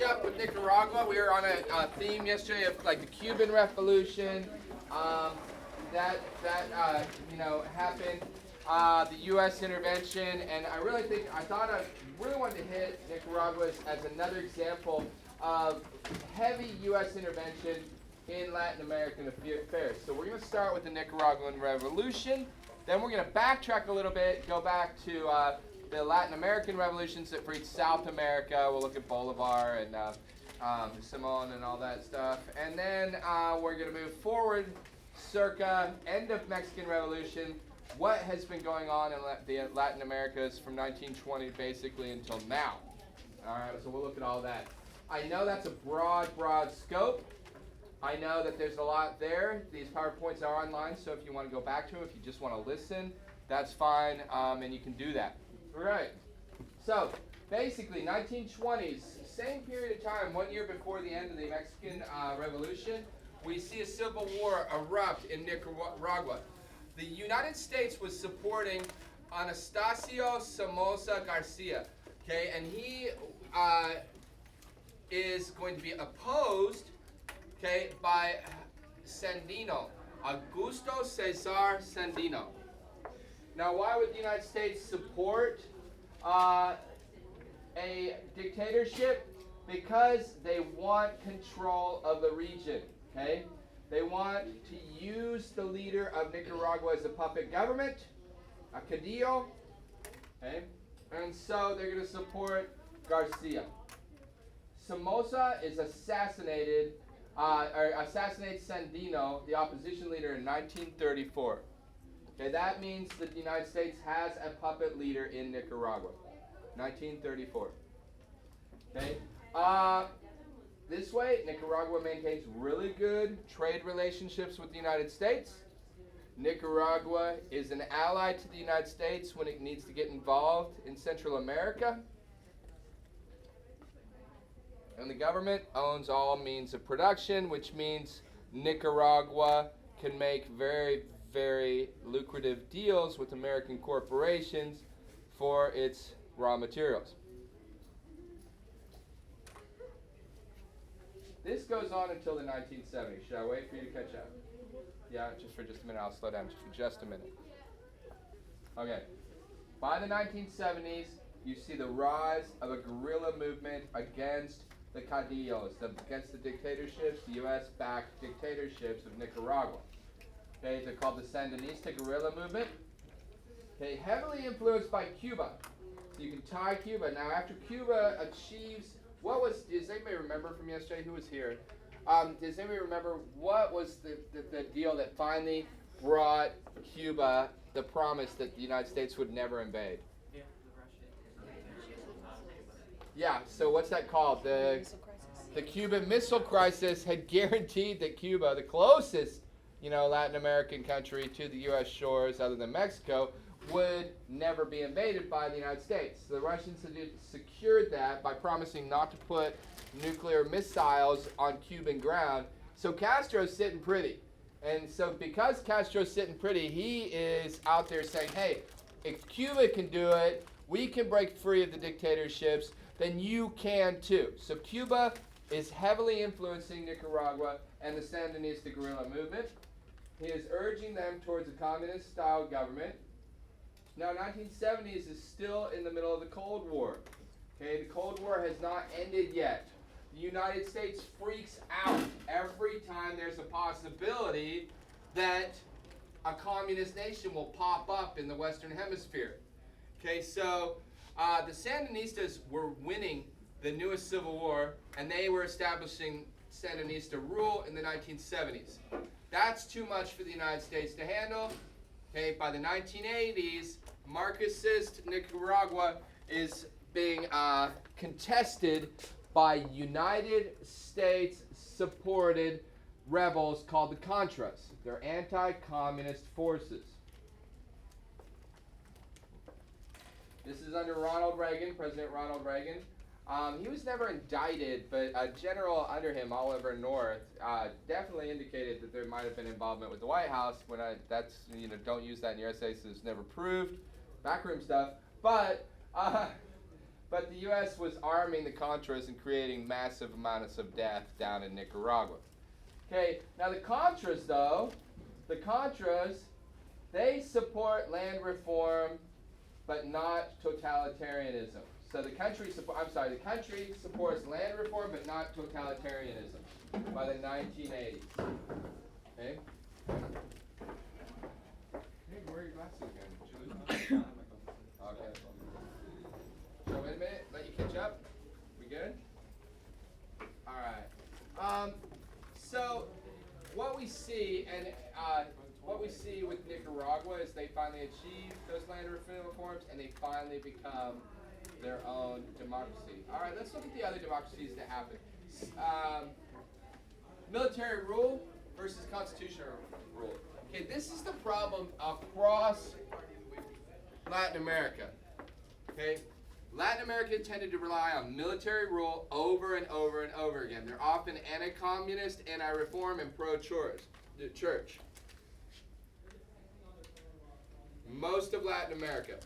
finish up with Nicaragua. We were on a theme yesterday of like the Cuban Revolution. That happened. The U.S. intervention, and I really wanted to hit Nicaragua as another example of heavy U.S. intervention in Latin American affairs. So we're going to start with the Nicaraguan Revolution. Then we're going to backtrack a little bit, go back to the Latin American revolutions that for South America. We'll look at Bolivar and Simon and all that stuff. And then we're going to move forward circa end of Mexican Revolution, what has been going on in the Latin Americas from 1920 basically until now. All right, so we'll look at all that. I know that's a broad scope. I know that there's a lot there. These PowerPoints are online, so if you want to go back to them, if you just want to listen, that's fine, and you can do that. All right. So basically, 1920s, same period of time, 1 year before the end of the Mexican Revolution, we see a civil war erupt in Nicaragua. The United States was supporting Anastasio Somoza Garcia, okay, and he is going to be opposed, okay, by Sandino, Augusto Cesar Sandino. Now, why would the United States support a dictatorship? Because they want control of the region, okay? They want to use the leader of Nicaragua as a puppet government, a caudillo, okay? And so they're going to support Garcia. Somoza is assassinates Sandino, the opposition leader, in 1934. Okay, that means that the United States has a puppet leader in Nicaragua. 1934. Okay. This way, Nicaragua maintains really good trade relationships with the United States. Nicaragua is an ally to the United States when it needs to get involved in Central America. And the government owns all means of production, which means Nicaragua can make very, very lucrative deals with American corporations for its raw materials. This goes on until the 1970s. Should I wait for you to catch up? Yeah, just for just a minute. I'll slow down just for just a minute. Okay. By the 1970s, you see the rise of a guerrilla movement against the caudillos, against the dictatorships, the U.S.-backed dictatorships of Nicaragua. Okay, they're called the Sandinista guerrilla movement. Okay, heavily influenced by Cuba. So you can tie Cuba. Now, after Cuba achieves, does anybody remember from yesterday? Who was here? Does anybody remember what was the deal that finally brought Cuba the promise that the United States would never invade? Yeah, so what's that called? The Cuban Missile Crisis had guaranteed that Cuba, the closest, Latin American country to the U.S. shores other than Mexico, would never be invaded by the United States. So the Russians had secured that by promising not to put nuclear missiles on Cuban ground. So Castro's sitting pretty. And so because Castro's sitting pretty, he is out there saying, hey, if Cuba can do it, we can break free of the dictatorships, then you can too. So Cuba is heavily influencing Nicaragua and the Sandinista guerrilla movement. He is urging them towards a communist-style government. Now, 1970s is still in the middle of the Cold War. Okay, the Cold War has not ended yet. The United States freaks out every time there's a possibility that a communist nation will pop up in the Western Hemisphere. Okay, so the Sandinistas were winning the newest civil war, and they were establishing Sandinista rule in the 1970s. That's too much for the United States to handle. Okay, by the 1980s, Marxist Nicaragua is being contested by United States-supported rebels called the Contras. They're anti-communist forces. This is under Ronald Reagan, President Ronald Reagan. He was never indicted, but a general under him, Oliver North, definitely indicated that there might have been involvement with the White House. Don't use that in your essays, it's never proved. Backroom stuff. But But the U.S. was arming the Contras and creating massive amounts of death down in Nicaragua. Okay, now the Contras, though, they support land reform, but not totalitarianism. So the country supports land reform, but not totalitarianism by the 1980s. Okay? Hey, where are your glasses again? Did you lose them? Okay. So wait a minute, let you catch up. We good? All right. So what we see with Nicaragua is they finally achieve those land reforms and they finally become their own democracy. All right, let's look at the other democracies that happen. Military rule versus constitutional rule. Okay, this is the problem across Latin America. Okay, Latin America tended to rely on military rule over and over and over again. They're often anti-communist, anti-reform, and pro-church. Most of Latin America.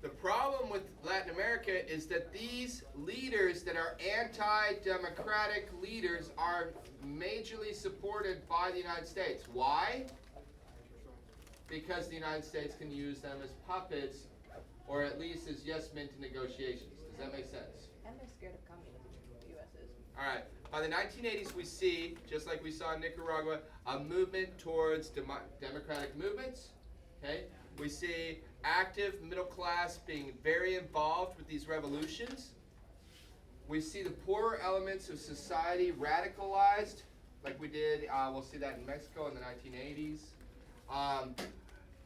The problem with Latin America is that these leaders that are anti-democratic leaders are majorly supported by the United States. Why? Because the United States can use them as puppets, or at least as yes men to negotiations. Does that make sense? And they're scared of communism, the U.S. is. All right. By the 1980s, we see, just like we saw in Nicaragua, a movement towards democratic movements. Okay? We see active middle class being very involved with these revolutions. We see the poorer elements of society radicalized, like we did. We'll see that in Mexico in the 1980s.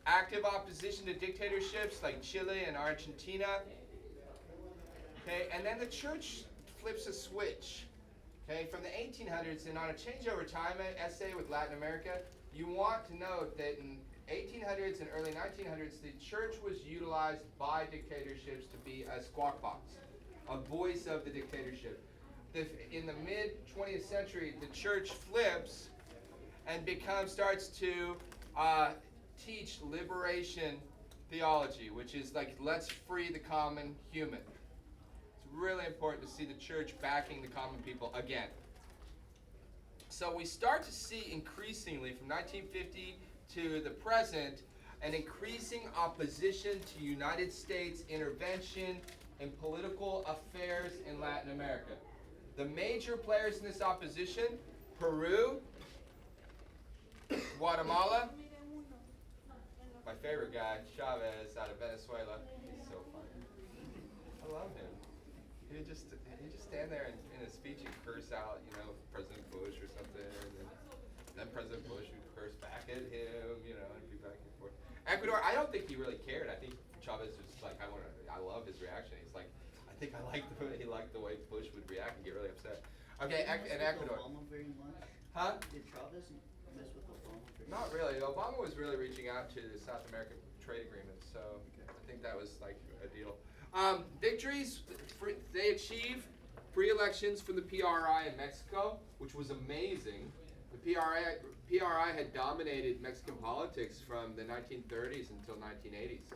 Active opposition to dictatorships like Chile and Argentina. Okay, and then the church flips a switch. Okay, from the 1800s, and on a changeover time essay with Latin America, you want to note that in 1800s and early 1900s, the church was utilized by dictatorships to be a squawk box, a voice of the dictatorship. In the mid 20th century, the church flips and starts to teach liberation theology, which is like, let's free the common human. It's really important to see the church backing the common people again. So we start to see increasingly from 1950 to the present an increasing opposition to United States intervention in political affairs in Latin America. The major players in this opposition: Peru, Guatemala, my favorite guy, Chavez out of Venezuela. He's so funny. I love him. He'd just stand there and in a speech and curse out, President Bush or something, and then President Bush would curse back at him, and be back and forth. Ecuador, I don't think he really cared. I think Chavez was like, I love his reaction. He's like, I think I liked the way Bush would react and get really upset. Okay, and Ecuador. Obama very much? Huh? Did Chavez mess with Obama very much? Not really. Obama was really reaching out to the South American trade agreement, so I think that was like a deal. Victories, they achieve pre-elections for the PRI in Mexico, which was amazing. The PRI had dominated Mexican politics from the 1930s until 1980s.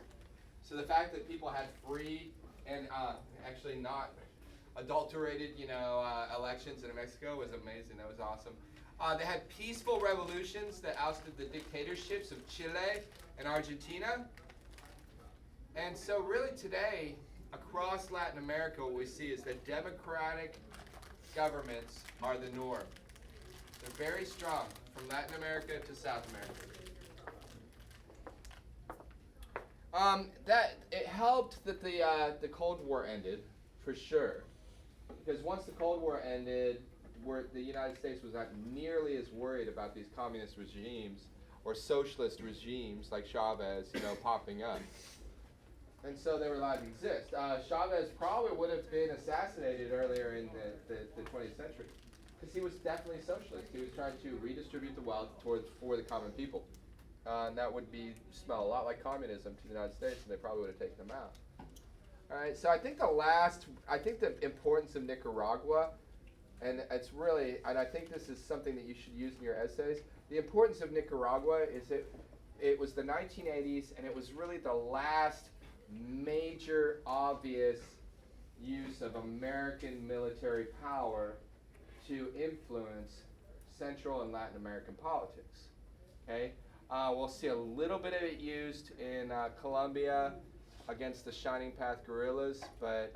So the fact that people had free and actually not adulterated, elections in Mexico was amazing. That was awesome. They had peaceful revolutions that ousted the dictatorships of Chile and Argentina. And so really today, across Latin America, what we see is that democratic governments are the norm. They're very strong from Latin America to South America. That it helped that the Cold War ended, for sure, because once the Cold War ended, the United States was not nearly as worried about these communist regimes or socialist regimes like Chavez, popping up. And so they were allowed to exist. Chavez probably would have been assassinated earlier in the 20th century, because he was definitely a socialist. He was trying to redistribute the wealth for the common people. And that would smell a lot like communism to the United States, and they probably would have taken him out. All right, so I think the importance of Nicaragua, and I think this is something that you should use in your essays. The importance of Nicaragua is it was the 1980s, and it was really the last major obvious use of American military power to influence Central and Latin American politics. Okay, we'll see a little bit of it used in Colombia against the Shining Path guerrillas, but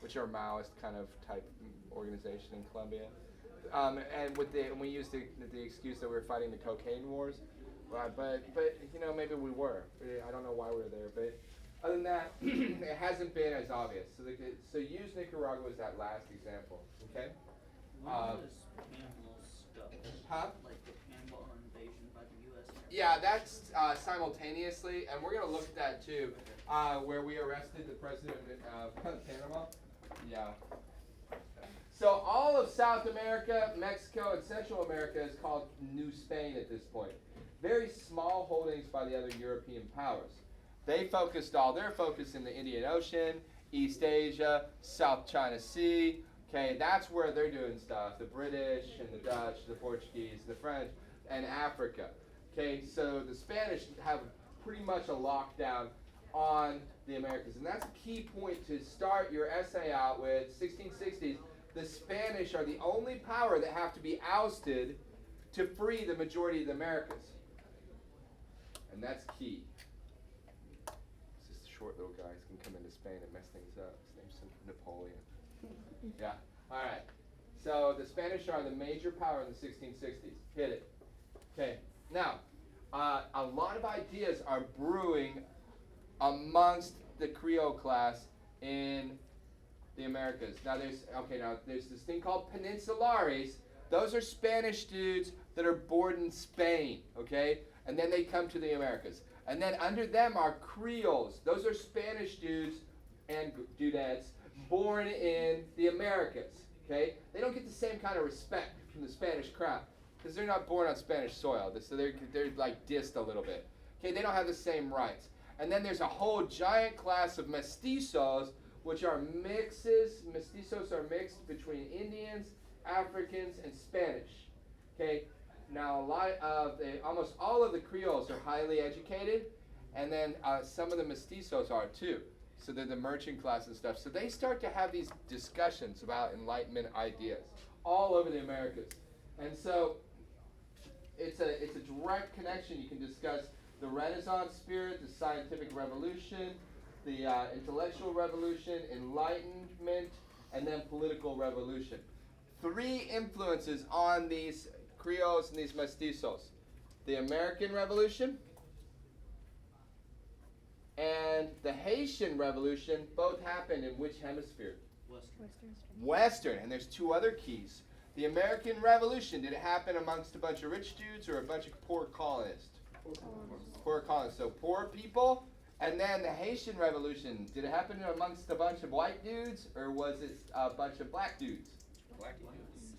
which are a Maoist kind of type organization in Colombia. And we used the excuse that we were fighting the cocaine wars, but you know, maybe we were. I don't know why we were there, but other than that, it hasn't been as obvious. So use Nicaragua as that last example. Okay. When was Panama stuff? Huh? Like the Panama invasion by the U.S. and everything? Yeah, that's simultaneously, and we're gonna look at that too, where we arrested the president of Panama. Yeah. So all of South America, Mexico, and Central America is called New Spain at this point. Very small holdings by the other European powers. They focused all their focus in the Indian Ocean, East Asia, South China Sea. Okay, that's where they're doing stuff. The British and the Dutch, the Portuguese, the French, and Africa. Okay, so the Spanish have pretty much a lockdown on the Americas. And that's a key point to start your essay out with, 1660s. The Spanish are the only power that have to be ousted to free the majority of the Americas. And that's key. It's just short little guys can come into Spain and mess things up. His name's Napoleon. Yeah. All right. So the Spanish are the major power in the 1660s. Hit it. Okay. Now, a lot of ideas are brewing amongst the Creole class in the Americas. Now there's this thing called Peninsulares. Those are Spanish dudes that are born in Spain, okay? And then they come to the Americas. And then under them are Creoles. Those are Spanish dudes and dudettes born in the Americas, okay? They don't get the same kind of respect from the Spanish crown because they're not born on Spanish soil. So they're like dissed a little bit. Okay, they don't have the same rights. And then there's a whole giant class of mestizos, which are mixes. Mestizos are mixed between Indians, Africans, and Spanish. Okay, now almost all of the Creoles are highly educated, and then some of the mestizos are too. So they're the merchant class and stuff. So they start to have these discussions about Enlightenment ideas all over the Americas. And so it's a direct connection. You can discuss the Renaissance spirit, the scientific revolution, the intellectual revolution, enlightenment, and then political revolution. 3 influences on these Creoles and these mestizos. The American Revolution and the Haitian Revolution both happened in which hemisphere? Western. And there's 2 other keys. The American Revolution, did it happen amongst a bunch of rich dudes or a bunch of poor colonists? Poor colonists. So poor people. And then the Haitian Revolution, did it happen amongst a bunch of white dudes or was it a bunch of black dudes? Black dudes.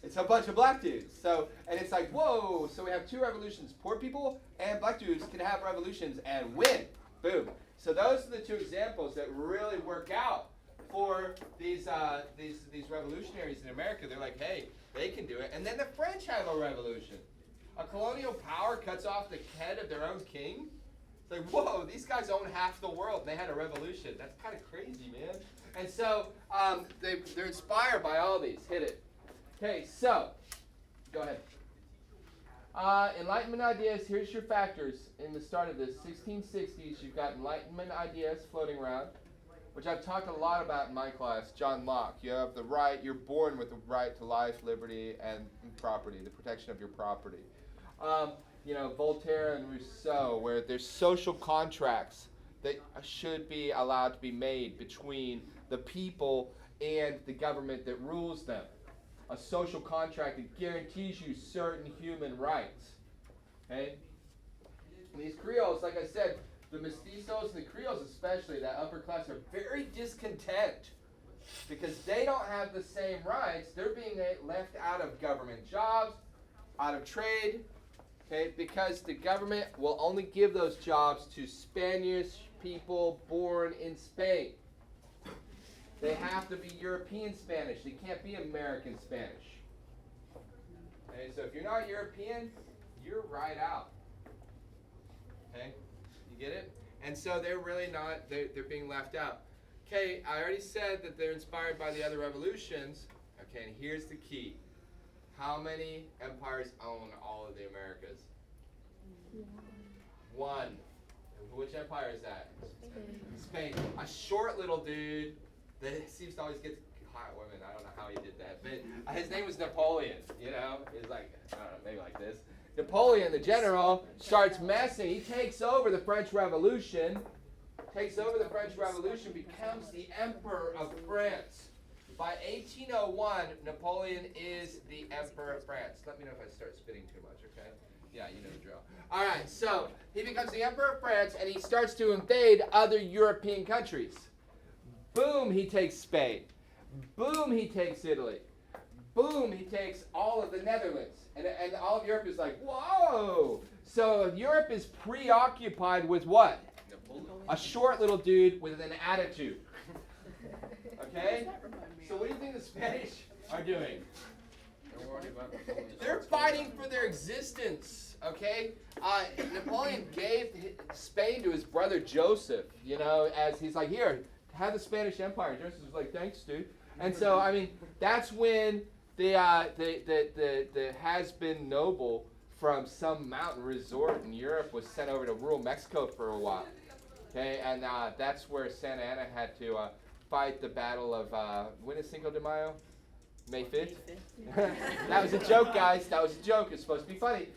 It's a bunch of black dudes. So, and it's like, whoa, so we have 2 revolutions. Poor people and black dudes can have revolutions and win. Boom. So those are the 2 examples that really work out for these revolutionaries in America. They're like, hey, they can do it. And then the French have a revolution. A colonial power cuts off the head of their own king. It's like, whoa, these guys own half the world. They had a revolution. That's kind of crazy, man. And so they're inspired by all these. Hit it. Okay, so go ahead. Enlightenment ideas. Here's your factors in the start of this 1660s. You've got Enlightenment ideas floating around, which I've talked a lot about in my class. John Locke. You have the right. You're born with the right to life, liberty, and property. The protection of your property. Voltaire and Rousseau, where there's social contracts that should be allowed to be made between the people and the government that rules them. A social contract that guarantees you certain human rights. Okay? These Creoles, like I said, the mestizos and the Creoles especially, that upper class, are very discontent because they don't have the same rights. They're being left out of government jobs, out of trade, okay, because the government will only give those jobs to Spanish people born in Spain. They have to be European Spanish. They can't be American Spanish. Okay, so if you're not European, you're right out. Okay, you get it? And so they're really not, they're being left out. Okay, I already said that they're inspired by the other revolutions. Okay, and here's the key. How many empires own all of the Americas? One. And which empire is that? Spain. A short little dude that seems to always get hot women. I don't know how he did that, but his name was Napoleon. You know, he's like, I don't know, maybe like this. Napoleon, the general, starts messing. He takes over the French Revolution. Becomes the Emperor of France. By 1801, Napoleon is the Emperor of France. Let me know if I start spitting too much, okay? Yeah, you know the drill. All right, so he becomes the Emperor of France, and he starts to invade other European countries. Boom, he takes Spain. Boom, he takes Italy. Boom, he takes all of the Netherlands. And all of Europe is like, whoa! So Europe is preoccupied with what? A short little dude with an attitude. Okay? So what do you think the Spanish are doing? They're fighting for their existence. Okay? Napoleon gave Spain to his brother Joseph, you know, as he's like, here, have the Spanish Empire. Joseph was like, thanks, dude. And so, I mean, that's when the has-been noble from some mountain resort in Europe was sent over to rural Mexico for a while. Okay, and that's where Santa Anna had to fight the battle of, when is Cinco de Mayo? May 5th? That was a joke, guys. That was a joke. It's supposed to be funny.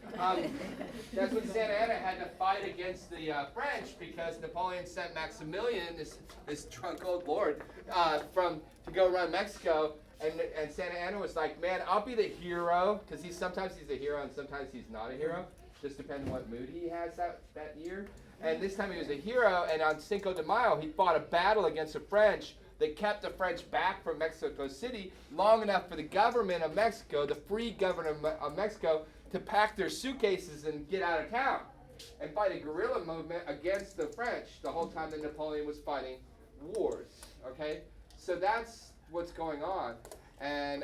That's when Santa Anna had to fight against the French because Napoleon sent Maximilian, this drunk old lord, to go around Mexico. And Santa Anna was like, man, I'll be the hero, because sometimes he's a hero and sometimes he's not a hero. Just depends on what mood he has that year. And this time he was a hero, and on Cinco de Mayo, he fought a battle against the French that kept the French back from Mexico City long enough for the government of Mexico, the free government of Mexico, to pack their suitcases and get out of town and fight a guerrilla movement against the French the whole time that Napoleon was fighting wars. Okay? So that's what's going on and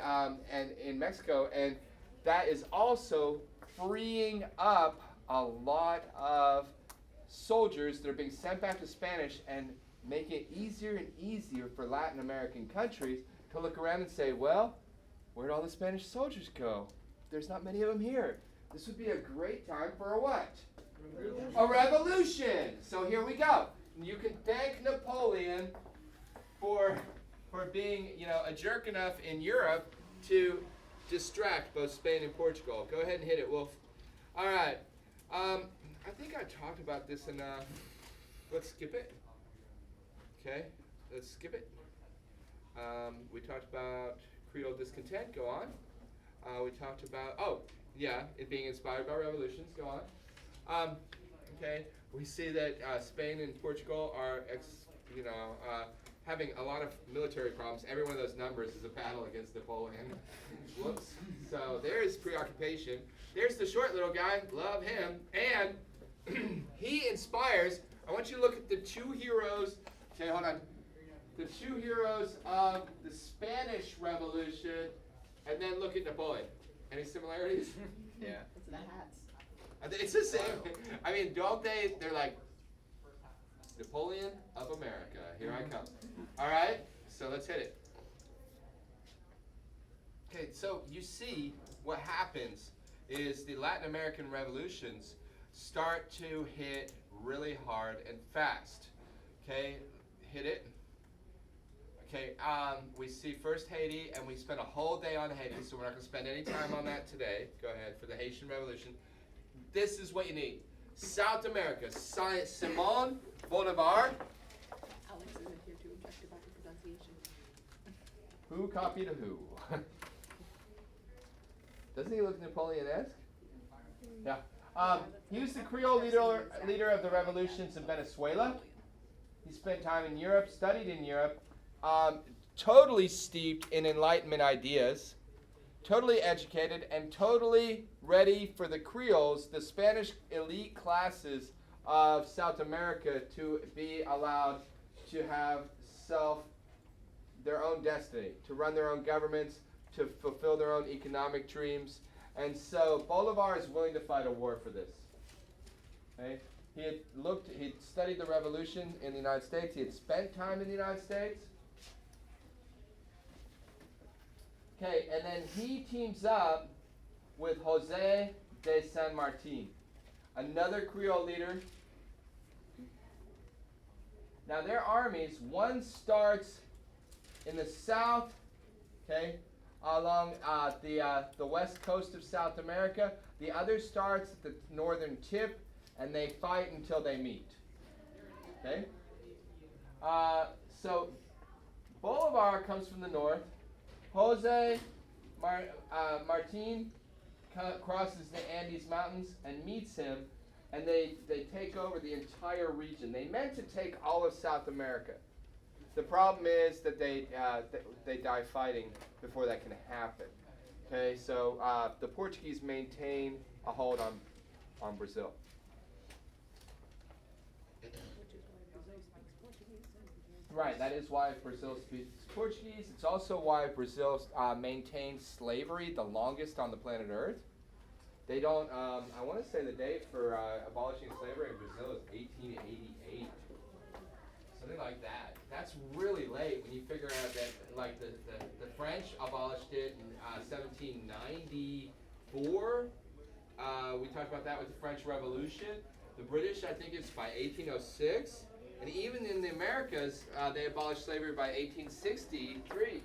in Mexico, and that is also freeing up a lot of soldiers that are being sent back to Spanish and make it easier and easier for Latin American countries to look around and say, well, where'd all the Spanish soldiers go? There's not many of them here. This would be a great time for a what? A revolution. So here we go. You can thank Napoleon for being, you know, a jerk enough in Europe to distract both Spain and Portugal. Go ahead and hit it, Wolf. All right. I think I talked about this enough. Let's skip it. Okay, let's skip it. We talked about Creole discontent. Go on. We talked about, it being inspired by revolutions. Go on. Okay, we see that Spain and Portugal are, having a lot of military problems. Every one of those numbers is a battle against Napoleon. Whoops. So there's preoccupation. There's the short little guy. Love him. And he inspires. I want you to look at the two heroes. Okay, hold on. The two heroes of the Spanish Revolution, and then look at Napoleon. Any similarities? Yeah. It's the hats. It's the same. I mean, don't they? They're like, Napoleon of America. Here I come. All right? So let's hit it. Okay, so you see what happens is the Latin American revolutions start to hit really hard and fast. Okay, hit it. Okay, we see first Haiti, and we spent a whole day on Haiti, so we're not going to spend any time on that today. Go ahead, for the Haitian Revolution. This is what you need. South America, Simon Bolivar. Alex isn't here to object about the pronunciation. Who copied who? Doesn't he look Napoleon-esque? Yeah. He was the Creole leader of the revolutions in Venezuela. He spent time in Europe, studied in Europe, totally steeped in Enlightenment ideas, totally educated, and totally ready for the Creoles, the Spanish elite classes of South America, to be allowed to have their own destiny, to run their own governments, to fulfill their own economic dreams. And so Bolivar is willing to fight a war for this. Okay? He'd studied the revolution in the United States. He had spent time in the United States. Okay, and then he teams up with José de San Martin, another Creole leader. Now their armies, one starts in the south, okay, along the west coast of South America. The other starts at the northern tip, and they fight until they meet. Okay? So Bolivar comes from the north. Jose Martin crosses the Andes Mountains and meets him, and they take over the entire region. They meant to take all of South America. The problem is that they die fighting before that can happen. Okay, so the Portuguese maintain a hold on Brazil. Right, that is why Brazil speaks Portuguese. It's also why Brazil maintains slavery the longest on the planet Earth. They don't, I want to say the date for abolishing slavery in Brazil is 1888. Something like that. That's really late when you figure out that, like, the French abolished it in 1794. We talked about that with the French Revolution. The British, I think, it's by 1806. And even in the Americas, they abolished slavery by 1863.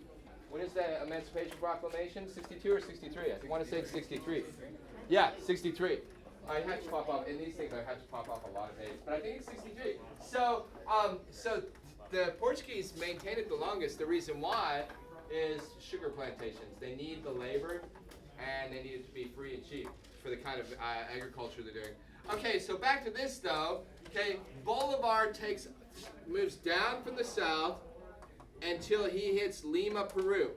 When is the Emancipation Proclamation? 62 or 63? I want to say it's 63. Yeah, 63. I had to pop off, in these things I had to pop off a lot of dates, but I think it's 63. So the Portuguese maintained it the longest. The reason why is sugar plantations. They need the labor, and they need it to be free and cheap for the kind of agriculture they're doing. Okay, so back to this though. Okay, Bolivar moves down from the south until he hits Lima, Peru.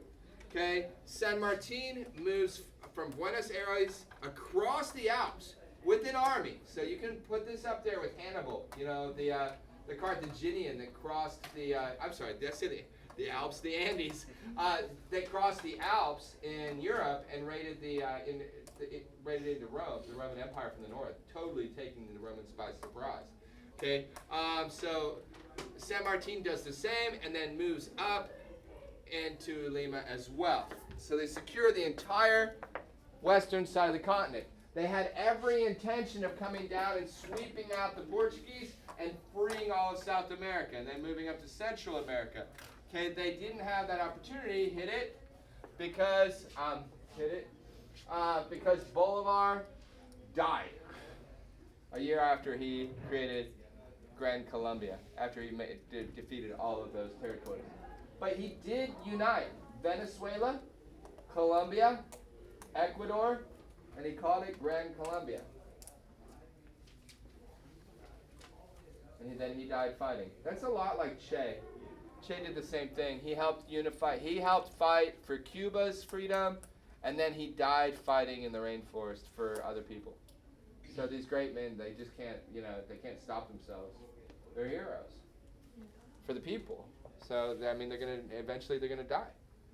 Okay, San Martin moves from Buenos Aires across the Alps with an army. So you can put this up there with Hannibal. You know, the Carthaginian that crossed the. I'm sorry, did I say the Alps, the Andes? They crossed the Alps in Europe and raided raided into Rome, the Roman Empire from the north, totally taking the Romans by surprise. Okay, so San Martin does the same and then moves up into Lima as well. So they secure the entire western side of the continent. They had every intention of coming down and sweeping out the Portuguese and freeing all of South America and then moving up to Central America. Okay, they didn't have that opportunity. Because Bolivar died a year after he created Grand Colombia, after he defeated all of those territories. But he did unite Venezuela, Colombia, Ecuador, and he called it Grand Colombia. And then he died fighting. That's a lot like Che. Che did the same thing. He helped unify. He helped fight for Cuba's freedom, and then he died fighting in the rainforest for other people. So these great men, they just can't, they can't stop themselves. They're heroes for the people. So I mean, eventually they're gonna die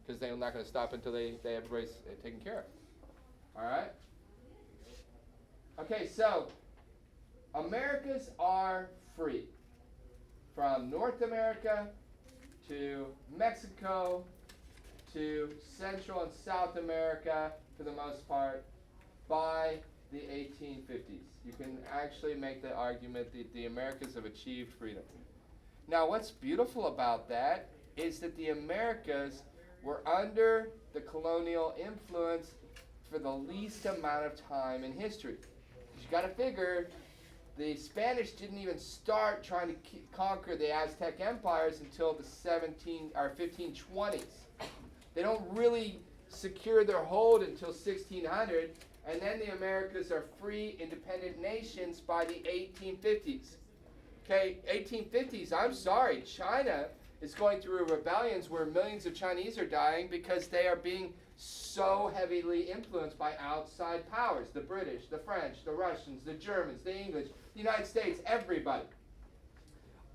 because they're not gonna stop until they have everybody's taken care of. All right. Okay, so Americas are free from North America to Mexico to Central and South America for the most part by the 1850s. You can actually make the argument that the Americas have achieved freedom. Now, what's beautiful about that is that the Americas were under the colonial influence for the least amount of time in history. You got to figure the Spanish didn't even start trying to conquer the Aztec empires until the 1520s. They don't really secure their hold until 1600, and then the Americas are free, independent nations by the 1850s. Okay, 1850s, I'm sorry, China is going through rebellions where millions of Chinese are dying because they are being so heavily influenced by outside powers. The British, the French, the Russians, the Germans, the English, the United States, everybody.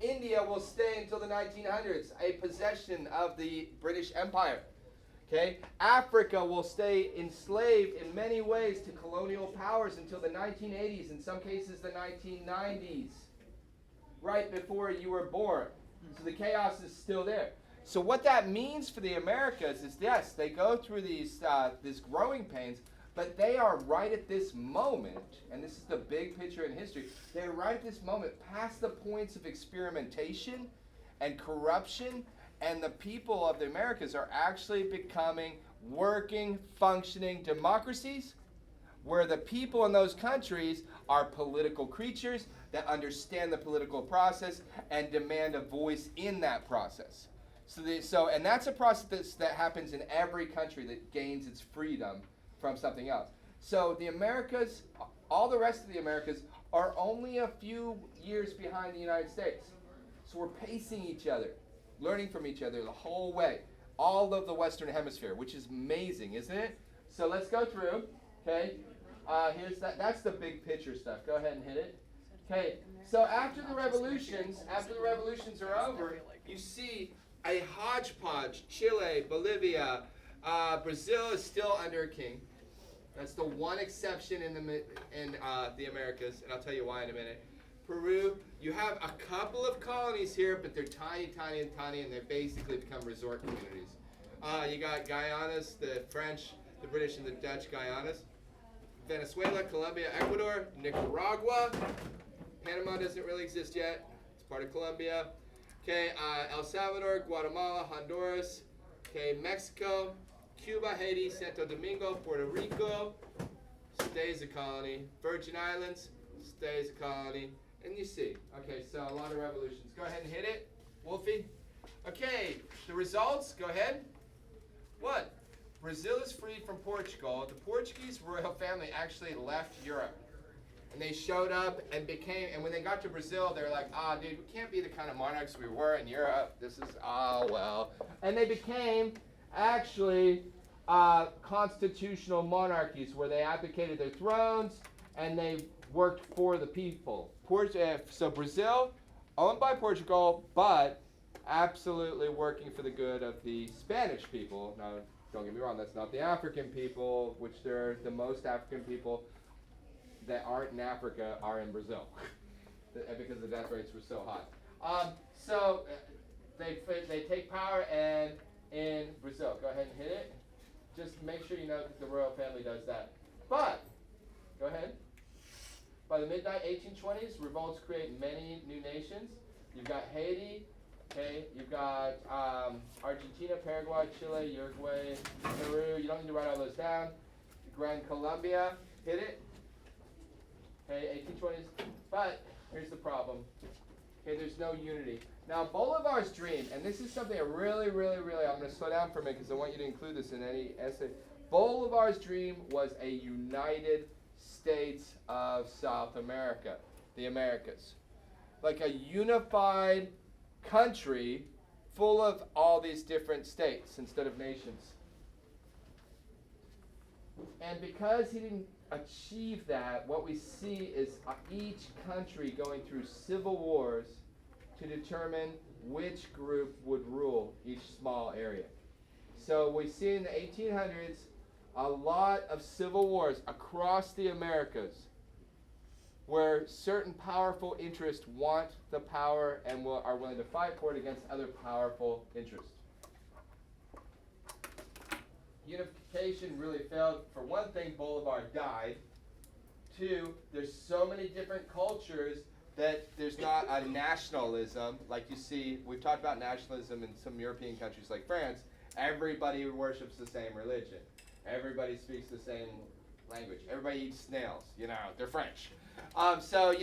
India will stay until the 1900s, a possession of the British Empire. Okay? Africa will stay enslaved in many ways to colonial powers until the 1980s, in some cases the 1990s, right before you were born. So the chaos is still there. So what that means for the Americas is, yes, they go through these growing pains, but they are right at this moment, and this is the big picture in history, they're right at this moment past the points of experimentation and corruption, and the people of the Americas are actually becoming working, functioning democracies where the people in those countries are political creatures that understand the political process and demand a voice in that process. And that's a process that happens in every country that gains its freedom from something else. So the Americas, all the rest of the Americas, are only a few years behind the United States. So we're pacing each other, learning from each other the whole way, all of the Western Hemisphere, which is amazing, isn't it? So let's go through. Okay, that's the big picture stuff. Go ahead and hit it. Okay, so after the revolutions are over, you see a hodgepodge. Chile, Bolivia, Brazil is still under a king. That's the one exception in the Americas, and I'll tell you why in a minute. Peru, you have a couple of colonies here, but they're tiny, and they basically become resort communities. You got Guyanas, the French, the British, and the Dutch Guyanas. Venezuela, Colombia, Ecuador, Nicaragua. Panama doesn't really exist yet. It's part of Colombia. Okay, El Salvador, Guatemala, Honduras. Okay, Mexico, Cuba, Haiti, Santo Domingo, Puerto Rico. Stays a colony. Virgin Islands, stays a colony. And you see, okay, so a lot of revolutions. Go ahead and hit it, Wolfie. Okay, the results, go ahead. What? Brazil is freed from Portugal. The Portuguese royal family actually left Europe. And they showed up and and when they got to Brazil, they were like, dude, we can't be the kind of monarchs we were in Europe. This is, well. And they became actually constitutional monarchies where they abdicated their thrones and they worked for the people. So Brazil, owned by Portugal, but absolutely working for the good of the Spanish people. Now, don't get me wrong, that's not the African people, which they're the most African people that aren't in Africa are in Brazil because the death rates were so high. So they take power and in Brazil. Go ahead and hit it. Just make sure you know that the royal family does that. But, go ahead. By the mid-1820s, revolts create many new nations. You've got Haiti, okay, you've got Argentina, Paraguay, Chile, Uruguay, Peru. You don't need to write all those down. Gran Colombia, hit it. Okay, 1820s. But here's the problem. Okay, there's no unity. Now, Bolivar's dream, and this is something I really, I'm going to slow down for a minute because I want you to include this in any essay. Bolivar's dream was a United States of South America, the Americas. Like a unified country full of all these different states instead of nations. And because he didn't achieve that, what we see is each country going through civil wars to determine which group would rule each small area. So we see in the 1800s a lot of civil wars across the Americas where certain powerful interests want the power and are willing to fight for it against other powerful interests. Unification really failed. For one thing, Bolivar died. Two, there's so many different cultures that there's not a nationalism like you see. We've talked about nationalism in some European countries like France. Everybody worships the same religion. Everybody speaks the same language. Everybody eats snails. They're French. So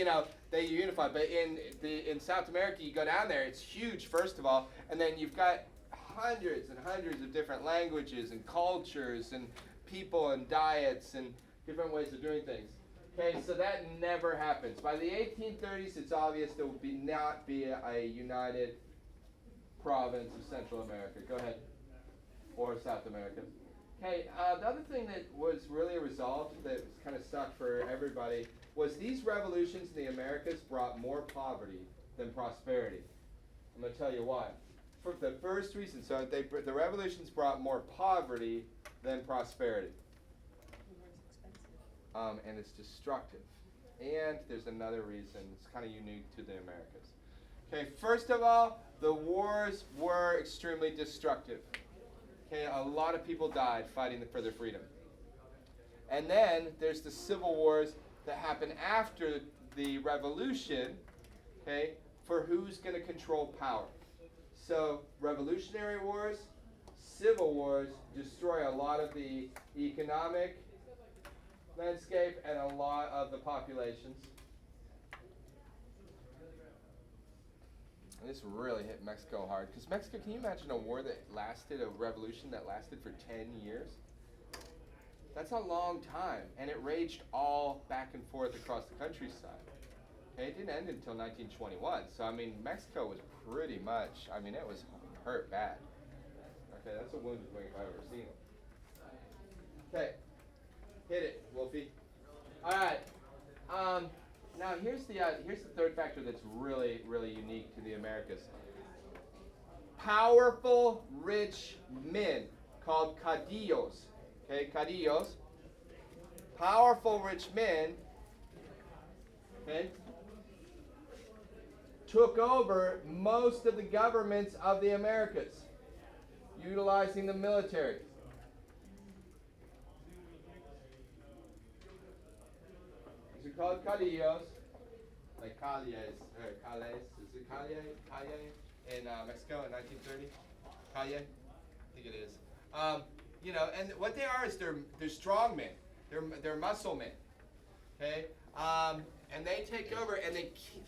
they unify. But in South America, you go down there, it's huge, first of all, and then you've got hundreds and hundreds of different languages and cultures and people and diets and different ways of doing things. Okay, so that never happens. By the 1830s, it's obvious there will not be a united province of Central America. Go ahead. Or South America. Okay, the other thing that was really a result that was kind of stuck for everybody was these revolutions in the Americas brought more poverty than prosperity. I'm going to tell you why. For the first reason. So the revolutions brought more poverty than prosperity. And it's destructive. And there's another reason. It's kind of unique to the Americas. Okay, first of all, the wars were extremely destructive. Okay, a lot of people died fighting for their freedom. And then there's the civil wars that happen after the revolution, okay, for who's going to control power. So revolutionary wars, civil wars destroy a lot of the economic landscape and a lot of the populations. And this really hit Mexico hard. Because Mexico, can you imagine a war that lasted, a revolution that lasted for 10 years? That's a long time. And it raged all back and forth across the countryside. Okay, it didn't end until 1921. So, I mean, Mexico was pretty much, I mean, it was hurt bad. Okay, that's a wounded wing if I've ever seen it. Okay, hit it, Wolfie. All right. Now here's the third factor that's really, really unique to the Americas. Powerful, rich men called caudillos. Okay, caudillos. Powerful, rich men. Okay. Took over most of the governments of the Americas, utilizing the military. These are called caudillos, like Calles, or Calles, is it Calle in Mexico in 1930? Calle? I think it is. You know, and what they are is they're strong men. They're muscle men. Okay? And they take over and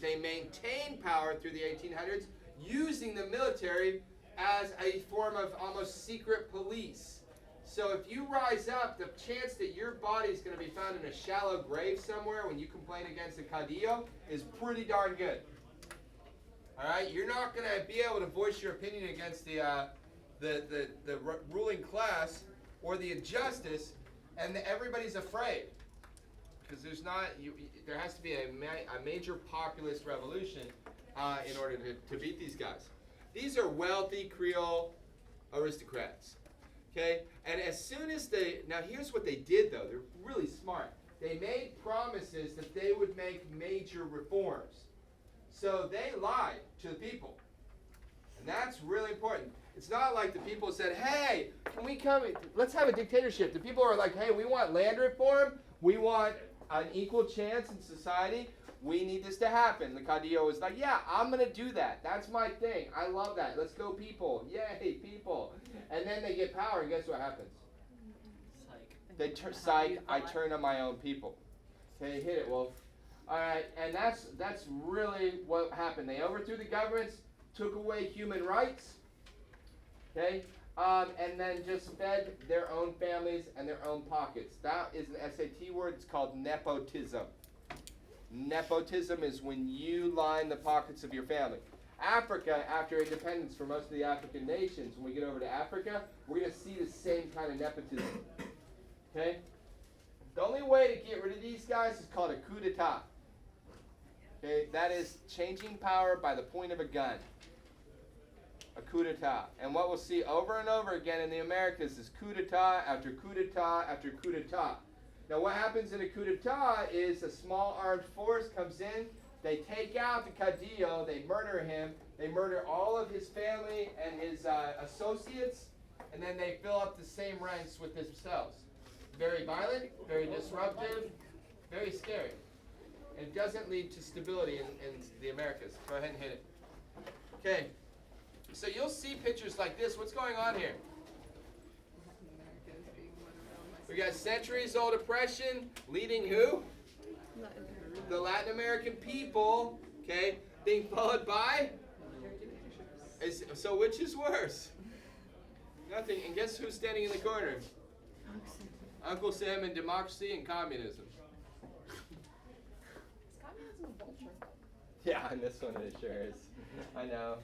they maintain power through the 1800s using the military as a form of almost secret police. So if you rise up, the chance that your body is going to be found in a shallow grave somewhere when you complain against a caudillo is pretty darn good. All right, you're not going to be able to voice your opinion against the ruling class or the injustice, and everybody's afraid. Because there has to be a major populist revolution in order to beat these guys. These are wealthy Creole aristocrats. Okay? And as soon as now here's what they did though, they're really smart. They made promises that they would make major reforms. So they lied to the people. And that's really important. It's not like the people said, hey, can we come, let's have a dictatorship. The people are like, hey, we want land reform, we want an equal chance in society. We need this to happen. The caudillo was like, yeah, I'm going to do that. That's my thing. I love that. Let's go people. Yay, people. And then they get power, and guess what happens? Psych. I turn on my own people. Okay, hit it, Wolf. All right, and that's really what happened. They overthrew the governments, took away human rights, okay, and then just fed their own families and their own pockets. That is an SAT word. It's called nepotism. Nepotism is when you line the pockets of your family. Africa, after independence for most of the African nations, when we get over to Africa, we're going to see the same kind of nepotism. Okay? The only way to get rid of these guys is called a coup d'etat. Okay? That is changing power by the point of a gun. A coup d'etat. And what we'll see over and over again in the Americas is coup d'etat after coup d'etat after coup d'etat. Now what happens in a coup d'etat is a small armed force comes in, they take out the caudillo, they murder him, they murder all of his family and his associates, and then they fill up the same ranks with themselves. Very violent, very disruptive, very scary. And it doesn't lead to stability in the Americas. Go ahead and hit it. Okay, so you'll see pictures like this. What's going on here? We got centuries-old oppression leading who? The Latin American people, okay, being followed by? So which is worse? Nothing. And guess who's standing in the corner? Uncle Sam and democracy and communism. Is communism a vulture? Yeah, and this one it sure is. I know.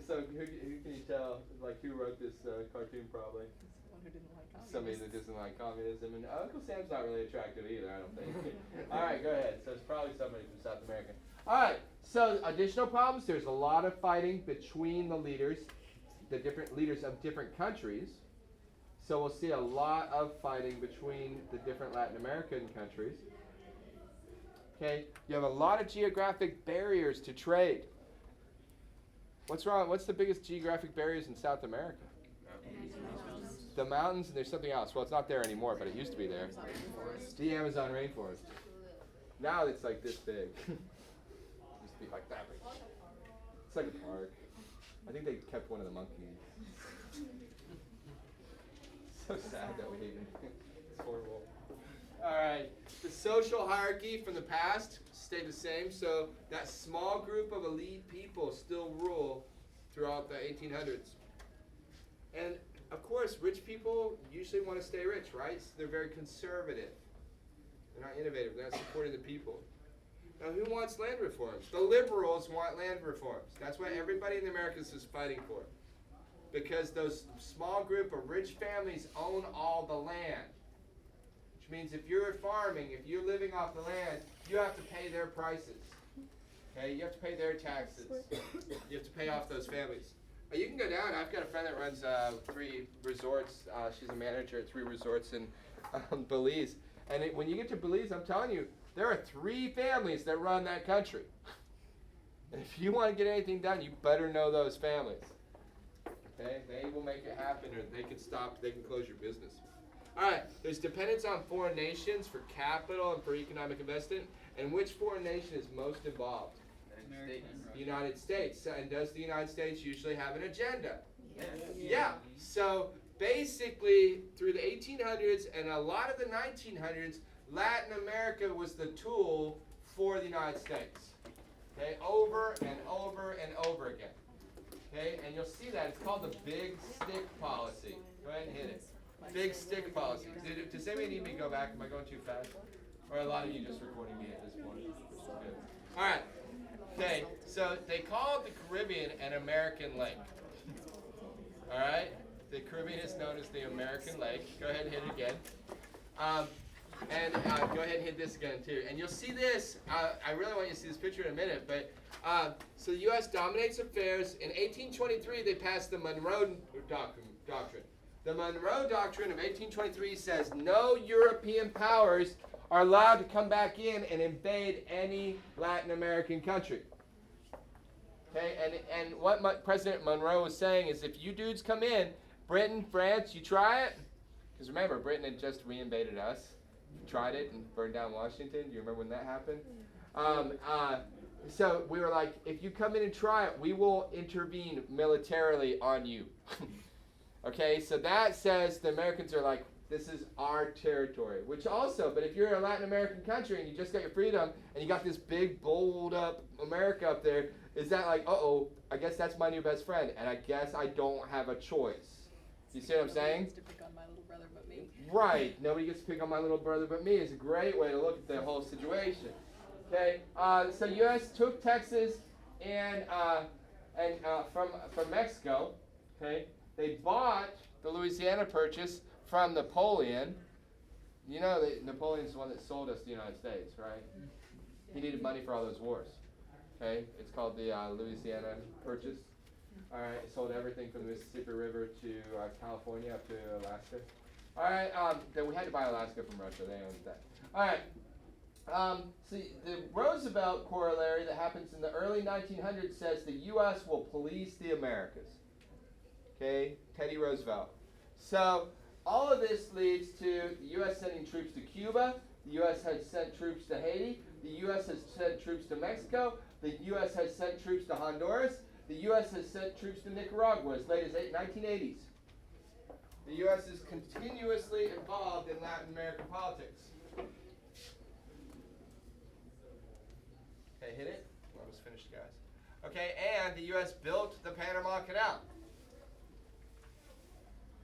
So who can you tell, like, who wrote this cartoon probably? someone who didn't like communists. Somebody that doesn't like communism, and Uncle Sam's not really attractive either, I don't think. All right, go ahead. So it's probably somebody from South America. All right, so additional problems. There's a lot of fighting between the leaders, the different leaders of different countries. So we'll see a lot of fighting between the different Latin American countries. Okay, you have a lot of geographic barriers to trade. What's wrong? What's the biggest geographic barriers in South America? The mountains, and there's something else. Well, it's not there anymore, but it used to be there. The Amazon rainforest. Now it's like this big. It used to be like that big. It's like a park. I think they kept one of the monkeys. So sad that we hate it. It's horrible. All right. The social hierarchy from the past stayed the same. So that small group of elite people still rule throughout the 1800s. And of course, rich people usually want to stay rich, right? So they're very conservative. They're not innovative. They're not supporting the people. Now, who wants land reforms? The liberals want land reforms. That's what everybody in the Americas is fighting for. Because those small group of rich families own all the land. Which means if you're farming, if you're living off the land, you have to pay their prices. Okay? You have to pay their taxes. You have to pay off those families. You can go down. I've got a friend that runs 3 resorts. She's a manager at 3 resorts in Belize. And when you get to Belize, I'm telling you, there are 3 families that run that country. And if you want to get anything done, you better know those families. Okay? They will make it happen, or they can stop, they can close your business. All right, there's dependence on foreign nations for capital and for economic investment. And which foreign nation is most involved? The United States. And does the United States usually have an agenda? Yes. Yeah. So basically, through the 1800s and a lot of the 1900s, Latin America was the tool for the United States. Okay, over and over and over again. Okay, and you'll see that it's called the big stick policy. Go ahead and hit it. Big stick policy. Does anybody need me to go back? Am I going too fast? Or are a lot of you just recording me at this point? Good. All right. Okay, so they call the Caribbean an American lake. All right? The Caribbean is known as the American lake. Go ahead and hit it again. And go ahead and hit this again, too. And you'll see this. I really want you to see this picture in a minute. But so the U.S. dominates affairs. In 1823, they passed the Monroe Doctrine. The Monroe Doctrine of 1823 says no European powers are allowed to come back in and invade any Latin American country. Okay, and what President Monroe was saying is if you dudes come in, Britain, France, you try it? Because remember, Britain had just reinvaded us, tried it, and burned down Washington. Do you remember when that happened? So we were like, if you come in and try it, we will intervene militarily on you. Okay, so that says the Americans are like, this is our territory, which also, but if you're a Latin American country and you just got your freedom and you got this big, bold up America up there, is that like, uh-oh, I guess that's my new best friend, and I guess I don't have a choice. You see what I'm saying? Nobody gets to pick on my little brother but me. Right, nobody gets to pick on my little brother but me is a great way to look at the whole situation. Okay, so U.S. took Texas and from Mexico, okay, they bought the Louisiana Purchase from Napoleon. You know that Napoleon's the one that sold us the United States, right? He needed money for all those wars. Okay, it's called the Louisiana Purchase. All right, it sold everything from the Mississippi River to California up to Alaska. All right, then we had to buy Alaska from Russia. They owned that. All right. See, the Roosevelt corollary that happens in the early 1900s says the U.S. will police the Americas. Okay, Teddy Roosevelt. So all of this leads to the U.S. sending troops to Cuba. The U.S. has sent troops to Haiti. The U.S. has sent troops to Mexico. The U.S. has sent troops to Honduras. The U.S. has sent troops to Nicaragua as late as 1980s. The U.S. is continuously involved in Latin American politics. Okay, hit it. We're almost finished, guys. Okay, and the U.S. built the Panama Canal.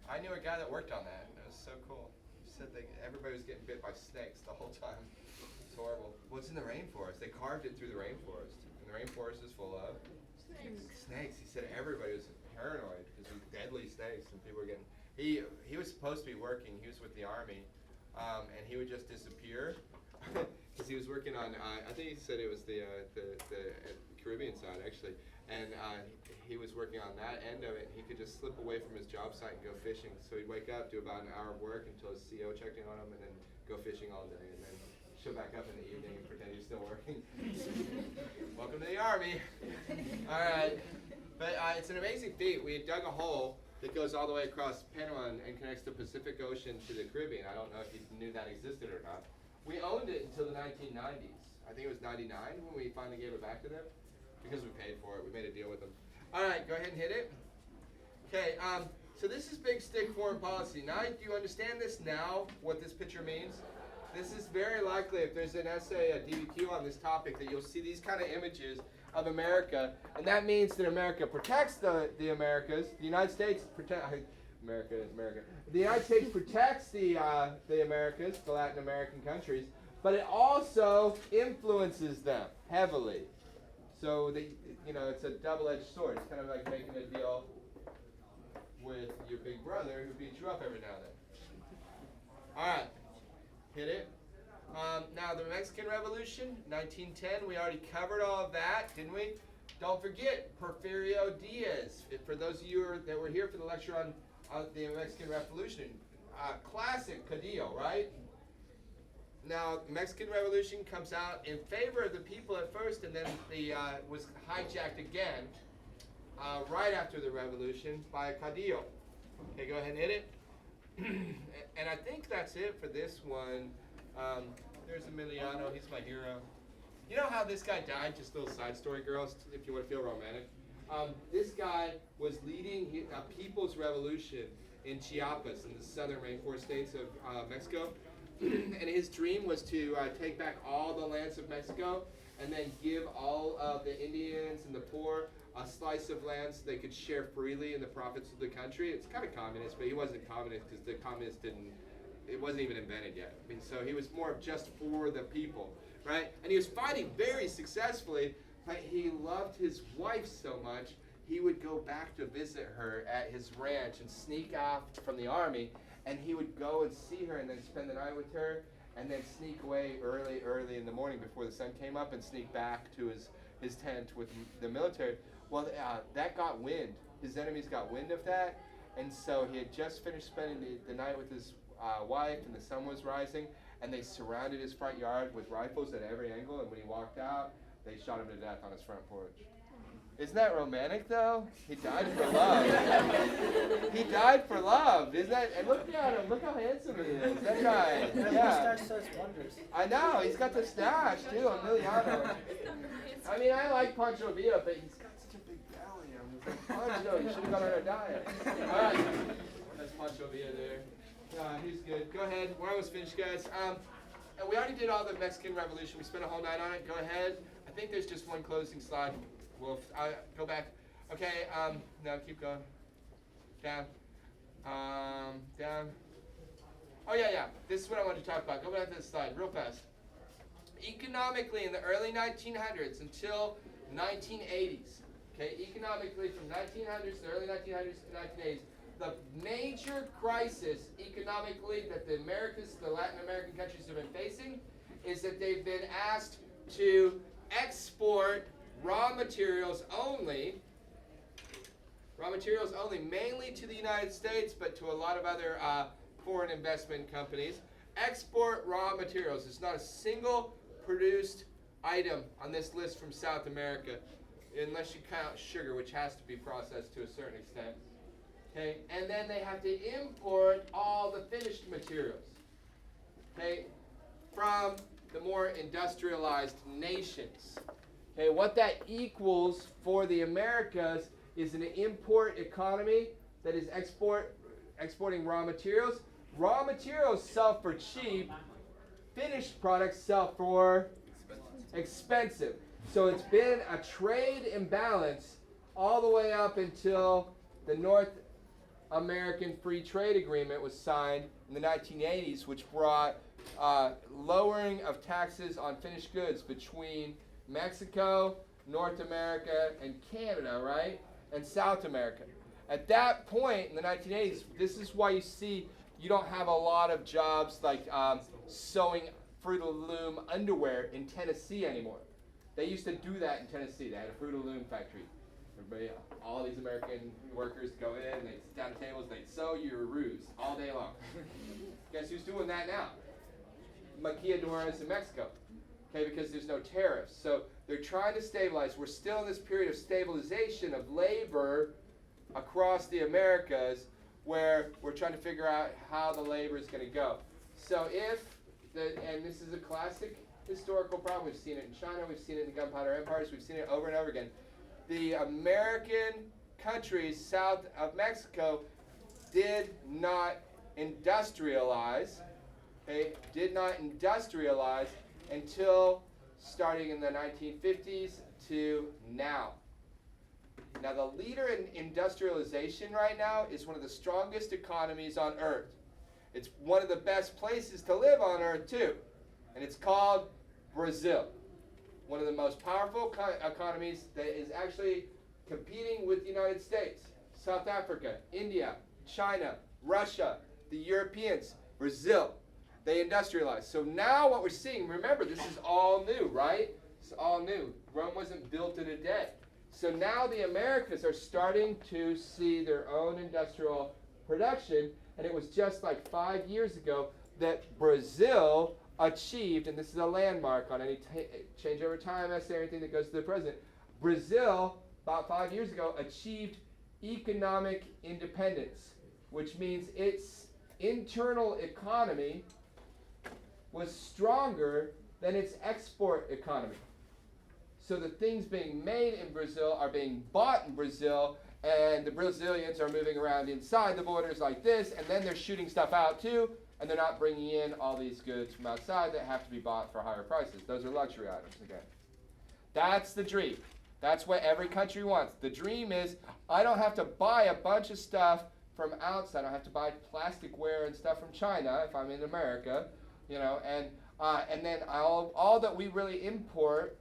I knew a guy that worked on that, and it was so cool. He said everybody was getting bit by snakes the whole time. It's horrible. What's in the rainforest? They carved it through the rainforest, and the rainforest is full of snakes. He said everybody was paranoid because of deadly snakes, and people were getting He was supposed to be working. He was with the Army, and he would just disappear because he was working on. I think he said it was the Caribbean side actually, and he was working on that end of it. He could just slip away from his job site and go fishing. So he'd wake up, do about an hour of work until his CO checked in on him, and then go fishing all day, and then show back up in the evening and pretend he's still working. Welcome to the Army. All right, but it's an amazing feat. We had dug a hole that goes all the way across Panama and connects the Pacific Ocean to the Caribbean. I don't know if you knew that existed or not. We owned it until the 1990s. I think it was 99 when we finally gave it back to them because we paid for it. We made a deal with them. All right, go ahead and hit it. Okay, so this is big stick foreign policy. Now, do you understand this now, what this picture means? This is very likely, if there's an essay, a DBQ on this topic, that you'll see these kind of images of America, and that means that America protects the Americas. The United States America is America. The United States protects the Americas, the Latin American countries, but it also influences them heavily. So it's a double-edged sword. It's kind of like making a deal with your big brother who beats you up every now and then. All right, hit it. Now, the Mexican Revolution, 1910, we already covered all of that, didn't we? Don't forget Porfirio Diaz. For those of you that were here for the lecture on the Mexican Revolution, classic Cadillo, right? Now, the Mexican Revolution comes out in favor of the people at first, and then was hijacked again right after the revolution by Cadillo. Okay, go ahead and hit it. And I think that's it for this one. There's Emiliano. He's my hero. You know how this guy died? Just a little side story, girls, if you want to feel romantic. This guy was leading a people's revolution in Chiapas, in the southern rainforest states of Mexico. And his dream was to take back all the lands of Mexico and then give all of the Indians and the poor a slice of land so they could share freely in the profits of the country. It's kind of communist, but he wasn't communist because the communists it wasn't even invented yet. I mean, so he was more of just for the people, right? And he was fighting very successfully, but he loved his wife so much, he would go back to visit her at his ranch and sneak out from the army, and he would go and see her and then spend the night with her, and then sneak away early in the morning before the sun came up and sneak back to his tent with the military. Well, that got wind. His enemies got wind of that, and so he had just finished spending the night with his wife, and the sun was rising, and they surrounded his front yard with rifles at every angle, and when he walked out, they shot him to death on his front porch. Isn't that romantic, though? He died for love. He died for love. Isn't that? And look at him. Look how handsome he is. That guy. That Yeah. mustache does wonders. I know. He's got the stash, too, Emiliano. I mean, I like Pancho Villa, but he's got such a big belly. I was like, Pancho, you should have gone on a diet. All right. That's Pancho Villa there. He's good. Go ahead. We're almost finished, guys. And we already did all the Mexican Revolution. We spent a whole night on it. Go ahead. I think there's just one closing slide. We'll go back. Okay, no, keep going. Down. Down. Oh, yeah. This is what I wanted to talk about. Go back to this slide real fast. Economically, in the early 1900s until 1980s, okay, economically from 1900s to the early 1900s to 1980s, the major crisis economically that the Americas, the Latin American countries have been facing is that they've been asked to export raw materials only, mainly to the United States, but to a lot of other foreign investment companies. Export raw materials. There's not a single produced item on this list from South America, unless you count sugar, which has to be processed to a certain extent. Okay, and then they have to import all the finished materials, okay, from the more industrialized nations. Okay, what that equals for the Americas is an import economy that is exporting raw materials. Raw materials sell for cheap. Finished products sell for expensive. So it's been a trade imbalance all the way up until the North American Free Trade Agreement was signed in the 1980s, which brought lowering of taxes on finished goods between Mexico, North America, and Canada, right? And South America. at that point in the 1980s, this is why you don't have a lot of jobs like sewing Fruit of the Loom underwear in Tennessee anymore. They used to do that in Tennessee. They had a Fruit of the Loom factory. Everybody, all these American workers go in, they'd sit down at tables, they'd sew your ruse all day long. Guess who's doing that now? Maquiladoras in Mexico. Okay, because there's no tariffs. So they're trying to stabilize. We're still in this period of stabilization of labor across the Americas where we're trying to figure out how the labor is going to go. So and this is a classic historical problem. We've seen it in China, we've seen it in the gunpowder empires, we've seen it over and over again. The American countries south of Mexico did not industrialize. They did not industrialize until starting in the 1950s to now. Now, the leader in industrialization right now is one of the strongest economies on earth. It's one of the best places to live on earth, too. And it's called Brazil. One of the most powerful economies that is actually competing with the United States, South Africa, India, China, Russia, the Europeans, Brazil. They industrialized. So now what we're seeing, remember, this is all new, right? It's all new. Rome wasn't built in a day. So now the Americas are starting to see their own industrial production, and it was just like 5 years ago that Brazil achieved, and this is a landmark on any change over time essay or anything that goes to the president, Brazil, about 5 years ago, achieved economic independence, which means its internal economy was stronger than its export economy. So the things being made in Brazil are being bought in Brazil, and the Brazilians are moving around inside the borders like this, and then they're shooting stuff out too, and they're not bringing in all these goods from outside that have to be bought for higher prices. Those are luxury items again. That's the dream. That's what every country wants. The dream is, I don't have to buy a bunch of stuff from outside. I don't have to buy plasticware and stuff from China if I'm in America, you know, and then all that we really import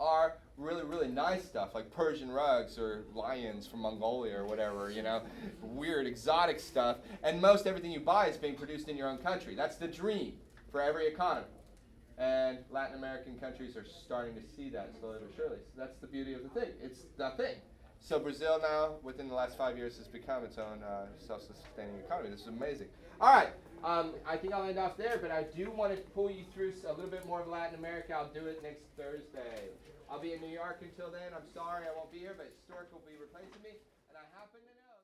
are really, really nice stuff, like Persian rugs or lions from Mongolia or whatever, you know, weird, exotic stuff. And most everything you buy is being produced in your own country. That's the dream for every economy. And Latin American countries are starting to see that slowly but surely. So that's the beauty of the thing. It's the thing. So Brazil now, within the last 5 years, has become its own self-sustaining economy. This is amazing. All right. I think I'll end off there, but I do want to pull you through a little bit more of Latin America. I'll do it next Thursday. I'll be in New York until then. I'm sorry I won't be here, but Stork will be replacing me. And I happen to know